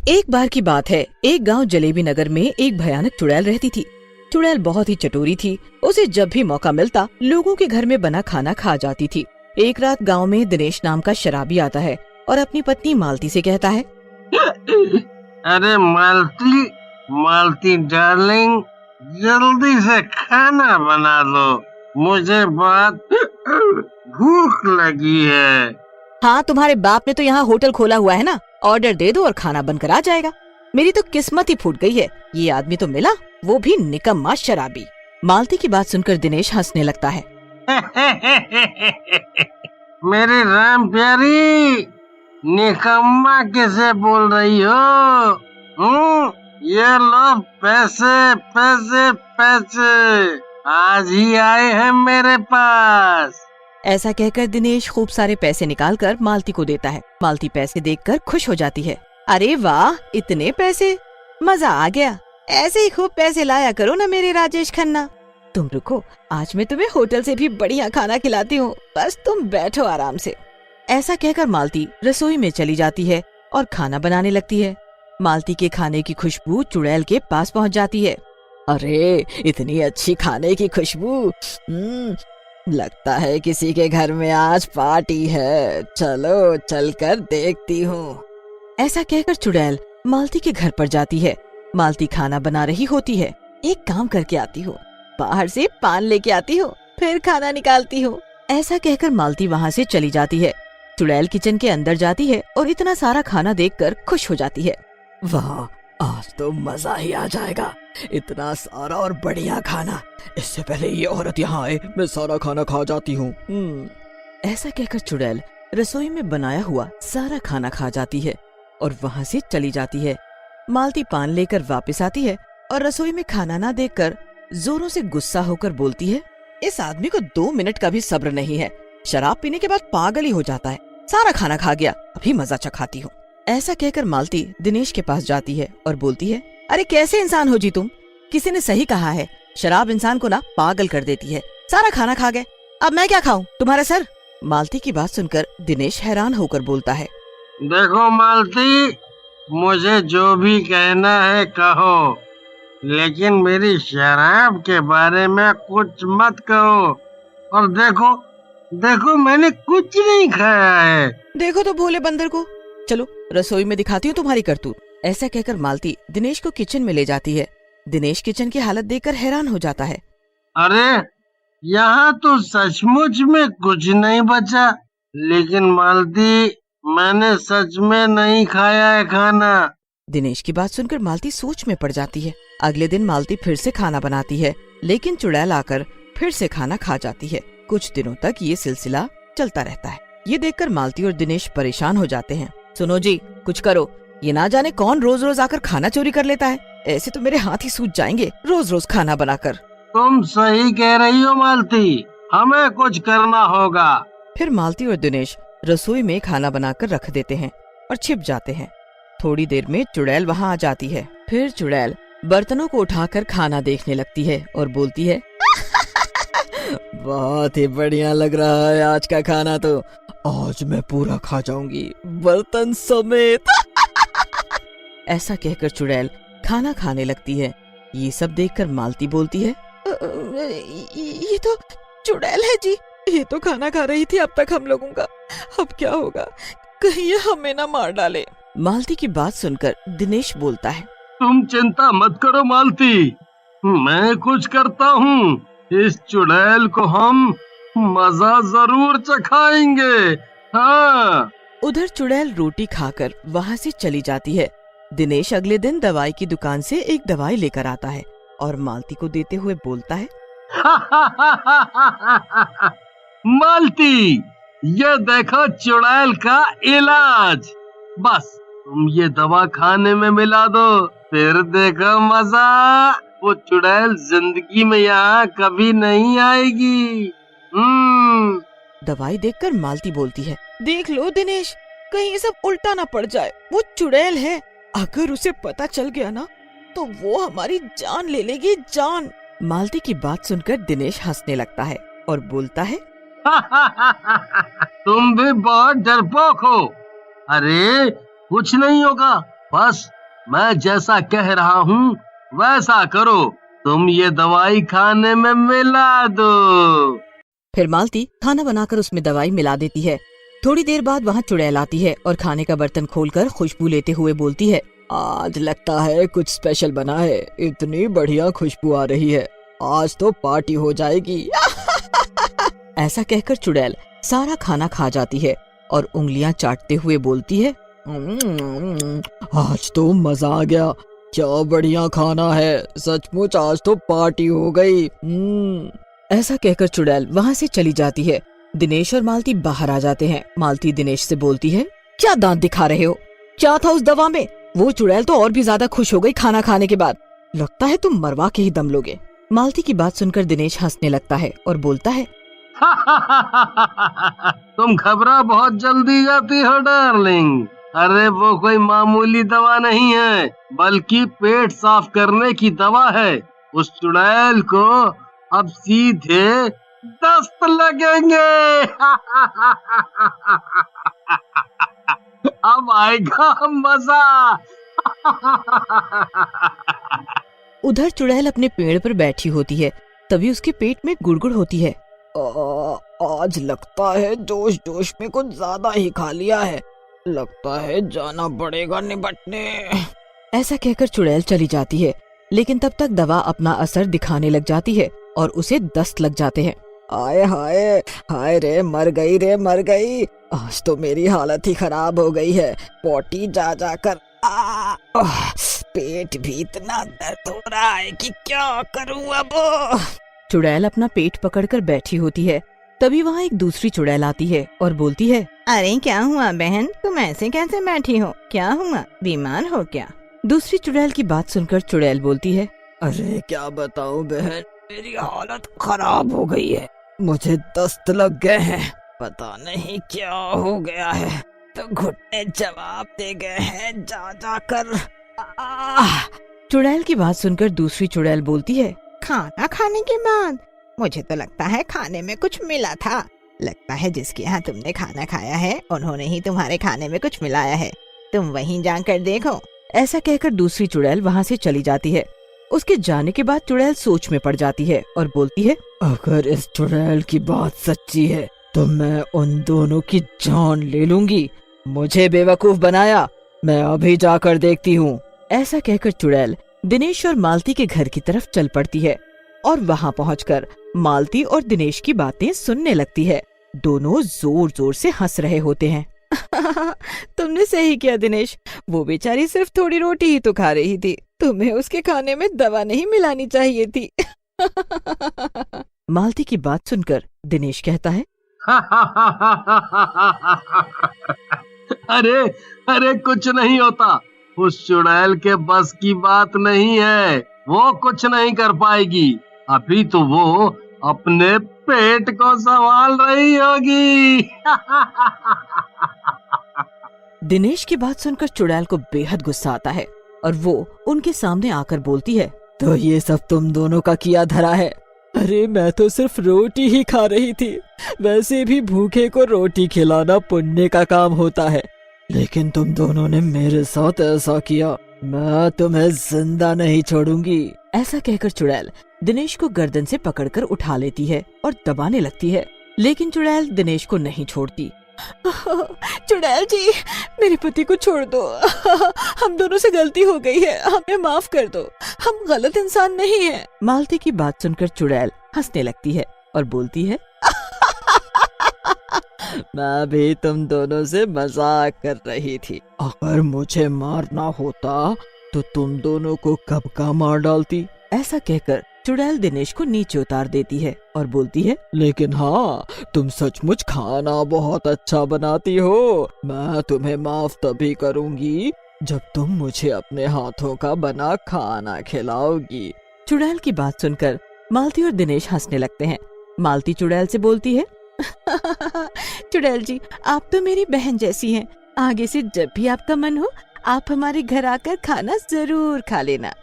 एक बार की बात है, एक गांव जलेबी नगर में एक भयानक चुड़ैल रहती थी। चुड़ैल बहुत ही चटोरी थी। उसे जब भी मौका मिलता लोगों के घर में बना खाना खा जाती थी। एक रात गांव में दिनेश नाम का शराबी आता है और अपनी पत्नी मालती से कहता है, अरे मालती, मालती डार्लिंग, जल्दी से खाना बना लो, मुझे बहुत भूख लगी है। हाँ, तुम्हारे बाप ने तो यहाँ होटल खोला हुआ है ना, ऑर्डर दे दो और खाना बनकर आ जाएगा। मेरी तो किस्मत ही फूट गई है, ये आदमी तो मिला, वो भी निकम्मा शराबी। मालती की बात सुनकर दिनेश हंसने लगता है। मेरी राम प्यारी, निकम्मा कैसे बोल रही हो? ये लो पैसे पैसे पैसे, आज ही आए हैं मेरे पास। ऐसा कहकर दिनेश खूब सारे पैसे निकालकर मालती को देता है। मालती पैसे देखकर खुश हो जाती है। अरे वाह, इतने पैसे, मजा आ गया। ऐसे ही खूब पैसे लाया करो ना मेरे राजेश खन्ना। तुम रुको, आज मैं तुम्हें होटल से भी बढ़िया खाना खिलाती हूँ, बस तुम बैठो आराम से। ऐसा कहकर मालती रसोई में चली जाती है और खाना बनाने लगती है। मालती के खाने की खुशबू चुड़ैल के पास पहुँच जाती है। अरे, इतनी अच्छी खाने की खुशबू, लगता है किसी के घर में आज पार्टी है, चलो चलकर देखती हूँ। ऐसा कहकर चुड़ैल मालती के घर पर जाती है। मालती खाना बना रही होती है। एक काम करके आती हूँ, बाहर से पान लेके आती हूँ, फिर खाना निकालती हूँ। ऐसा कहकर मालती वहाँ से चली जाती है। चुड़ैल किचन के अंदर जाती है और इतना सारा खाना देखकर खुश हो जाती है। वाह, आज तो मजा ही आ जाएगा, इतना सारा और बढ़िया खाना। इससे पहले ये औरत यहाँ आए, मैं सारा खाना खा जाती हूँ। ऐसा कहकर चुड़ैल रसोई में बनाया हुआ सारा खाना खा जाती है और वहाँ से चली जाती है। मालती पान लेकर वापस आती है और रसोई में खाना ना देखकर जोरों से गुस्सा होकर बोलती है, इस आदमी को 2 मिनट का भी सब्र नहीं है, शराब पीने के बाद पागल ही हो जाता है। सारा खाना खा गया, अभी मजा चखाती हूँ। ऐसा कहकर मालती दिनेश के पास जाती है और बोलती है, अरे कैसे इंसान हो जी तुम, किसी ने सही कहा है, शराब इंसान को ना पागल कर देती है। सारा खाना खा गए, अब मैं क्या खाऊं, तुम्हारा सर। मालती की बात सुनकर दिनेश हैरान होकर बोलता है, देखो मालती, मुझे जो भी कहना है कहो, लेकिन मेरी शराब के बारे में कुछ मत कहो। और देखो देखो, मैंने कुछ नहीं खाया है। देखो तो भोले बंदर को, चलो रसोई में दिखाती हूँ तुम्हारी करतूत। ऐसा कहकर मालती दिनेश को किचन में ले जाती है। दिनेश किचन की हालत देखकर हैरान हो जाता है। अरे, यहाँ तो सचमुच में कुछ नहीं बचा। लेकिन मालती, मैंने सच में नहीं खाया है खाना। दिनेश की बात सुनकर मालती सोच में पड़ जाती है। अगले दिन मालती फिर से खाना बनाती है, लेकिन चुड़ैल आकर फिर से खाना खा जाती है। कुछ दिनों तक ये सिलसिला चलता रहता है। ये देखकर मालती और दिनेश परेशान हो जाते हैं। सुनो जी, कुछ करो, ये ना जाने कौन रोज रोज आकर खाना चोरी कर लेता है। ऐसे तो मेरे हाथ ही सूज जाएंगे रोज रोज खाना बनाकर। तुम सही कह रही हो मालती, हमें कुछ करना होगा। फिर मालती और दिनेश रसोई में खाना बनाकर रख देते हैं और छिप जाते हैं। थोड़ी देर में चुड़ैल वहाँ आ जाती है। फिर चुड़ैल बर्तनों को उठाकर खाना देखने लगती है और बोलती है, बहुत ही बढ़िया लग रहा है आज का खाना, तो आज मैं पूरा खा जाऊंगी, बर्तन समेत। ऐसा कहकर चुड़ैल खाना खाने लगती है। ये सब देखकर मालती बोलती है, ये तो चुड़ैल है जी, ये तो खाना खा रही थी अब तक हम लोगों का, अब क्या होगा, कहीं ये हमें ना मार डाले। मालती की बात सुनकर दिनेश बोलता है, तुम चिंता मत करो मालती, मैं कुछ करता हूँ। इस चुड़ैल को हम मजा जरूर चखाएंगे। हाँ। उधर चुड़ैल रोटी खाकर वहाँ से चली जाती है। दिनेश अगले दिन दवाई की दुकान से एक दवाई लेकर आता है और मालती को देते हुए बोलता है, मालती, ये देखो चुड़ैल का इलाज। बस तुम ये दवा खाने में मिला दो, फिर देखो मजा। वो चुड़ैल जिंदगी में यहाँ कभी नहीं आएगी। दवाई देखकर मालती बोलती है, देख लो दिनेश, कहीं सब उल्टा ना पड़ जाए। वो चुड़ैल है, अगर उसे पता चल गया ना तो वो हमारी जान ले लेगी, जान। मालती की बात सुनकर दिनेश हंसने लगता है और बोलता है, तुम भी बहुत डरपोक हो। अरे कुछ नहीं होगा, बस मैं जैसा कह रहा हूँ वैसा करो, तुम ये दवाई खाने में मिला दो। फिर मालती खाना बनाकर उसमें दवाई मिला देती है। थोड़ी देर बाद वहाँ चुड़ैल आती है और खाने का बर्तन खोलकर खुशबू लेते हुए बोलती है, आज लगता है कुछ स्पेशल बना है, इतनी बढ़िया खुशबू आ रही है, आज तो पार्टी हो जाएगी। ऐसा कहकर चुड़ैल सारा खाना खा जाती है और उंगलियां चाटते हुए बोलती है, आज तो मजा आ गया, क्या बढ़िया खाना है, सचमुच आज तो पार्टी हो गई। ऐसा कहकर चुड़ैल वहाँ से चली जाती है। दिनेश और मालती बाहर आ जाते हैं। मालती दिनेश से बोलती है, क्या दांत दिखा रहे हो, क्या था उस दवा में? वो चुड़ैल तो और भी ज्यादा खुश हो गई खाना खाने के बाद, लगता है तुम मरवा के ही दम लोगे। मालती की बात सुनकर दिनेश हंसने लगता है और बोलता है, तुम घबरा बहुत जल्दी जाती हो डार्लिंग, अरे वो कोई मामूली दवा नहीं है, बल्कि पेट साफ करने की दवा है। उस चुड़ैल को अब सीधे दस्त लगेंगे। अब आएगा मजा। उधर चुड़ैल अपने पेड़ पर बैठी होती है, तभी उसके पेट में गुड़गुड़ होती है, आज लगता है जोश जोश में कुछ ज्यादा ही खा लिया है, लगता है जाना पड़ेगा निपटने। ऐसा कहकर चुड़ैल चली जाती है, लेकिन तब तक दवा अपना असर दिखाने लग जाती है और उसे दस्त लग जाते हैं। आए हाय हाय रे, मर गई रे मर गई, आज तो मेरी हालत ही खराब हो गई है, पोटी जा जाकर पेट भी इतना दर्द हो रहा है कि क्या करूं अब। चुड़ैल अपना पेट पकड़कर बैठी होती है, तभी वहाँ एक दूसरी चुड़ैल आती है और बोलती है, अरे क्या हुआ बहन, तुम ऐसे कैसे बैठी हो, क्या हुआ, बीमार हो क्या? दूसरी चुड़ैल की बात सुनकर चुड़ैल बोलती है, अरे क्या बताऊं बहन, मेरी हालत खराब हो गई है, मुझे दस्त लग गए हैं, पता नहीं क्या हो गया है, तो घुटने जवाब दे गए हैं जा जाकर। चुड़ैल की बात सुनकर दूसरी चुड़ैल बोलती है, खाना खाने के बाद? मुझे तो लगता है खाने में कुछ मिला था, लगता है जिसके यहाँ तुमने खाना खाया है उन्होंने ही तुम्हारे खाने में कुछ मिलाया है, तुम वहीं जाकर देखो। ऐसा कहकर दूसरी चुड़ैल वहाँ से चली जाती है। उसके जाने के बाद चुड़ैल सोच में पड़ जाती है और बोलती है, अगर इस चुड़ैल की बात सच्ची है तो मैं उन दोनों की जान ले लूंगी, मुझे बेवकूफ बनाया, मैं अभी जाकर देखती हूँ। ऐसा कहकर चुड़ैल दिनेश और मालती के घर की तरफ चल पड़ती है और वहाँ पहुंचकर मालती और दिनेश की बातें सुनने लगती है। दोनों जोर जोर से हंस रहे होते हैं। तुमने सही किया दिनेश, वो बेचारी सिर्फ थोड़ी रोटी ही तो खा रही थी, तुम्हें उसके खाने में दवा नहीं मिलानी चाहिए थी। मालती की बात सुनकर दिनेश कहता है, अरे अरे कुछ नहीं होता, उस चुड़ैल के बस की बात नहीं है, वो कुछ नहीं कर पाएगी, अभी तो वो अपने पेट को संभाल रही होगी। दिनेश की बात सुनकर चुड़ैल को बेहद गुस्सा आता है और वो उनके सामने आकर बोलती है, तो ये सब तुम दोनों का किया धरा है? अरे मैं तो सिर्फ रोटी ही खा रही थी, वैसे भी भूखे को रोटी खिलाना पुण्य का काम होता है, लेकिन तुम दोनों ने मेरे साथ ऐसा किया, मैं तुम्हें जिंदा नहीं छोड़ूंगी। ऐसा कहकर चुड़ैल दिनेश को गर्दन से पकड़कर उठा लेती है और दबाने लगती है, लेकिन चुड़ैल दिनेश को नहीं छोड़ती। चुड़ैल जी, मेरे पति को छोड़ दो, हम दोनों से गलती हो गई है, हमें माफ कर दो, हम गलत इंसान नहीं हैं। मालती की बात सुनकर चुड़ैल हंसने लगती है और बोलती है, मैं भी तुम दोनों से मजाक कर रही थी, अगर मुझे मारना होता तो तुम दोनों को कब का मार डालती। ऐसा कहकर चुड़ैल दिनेश को नीचे उतार देती है और बोलती है, लेकिन हाँ, तुम सचमुच खाना बहुत अच्छा बनाती हो, मैं तुम्हें माफ तभी करूंगी जब तुम मुझे अपने हाथों का बना खाना खिलाओगी। चुड़ैल की बात सुनकर मालती और दिनेश हंसने लगते हैं। मालती चुड़ैल से बोलती है, चुड़ैल जी, आप तो मेरी बहन जैसी हैं, आगे से जब भी आपका मन हो आप हमारे घर आकर खाना जरूर खा लेना।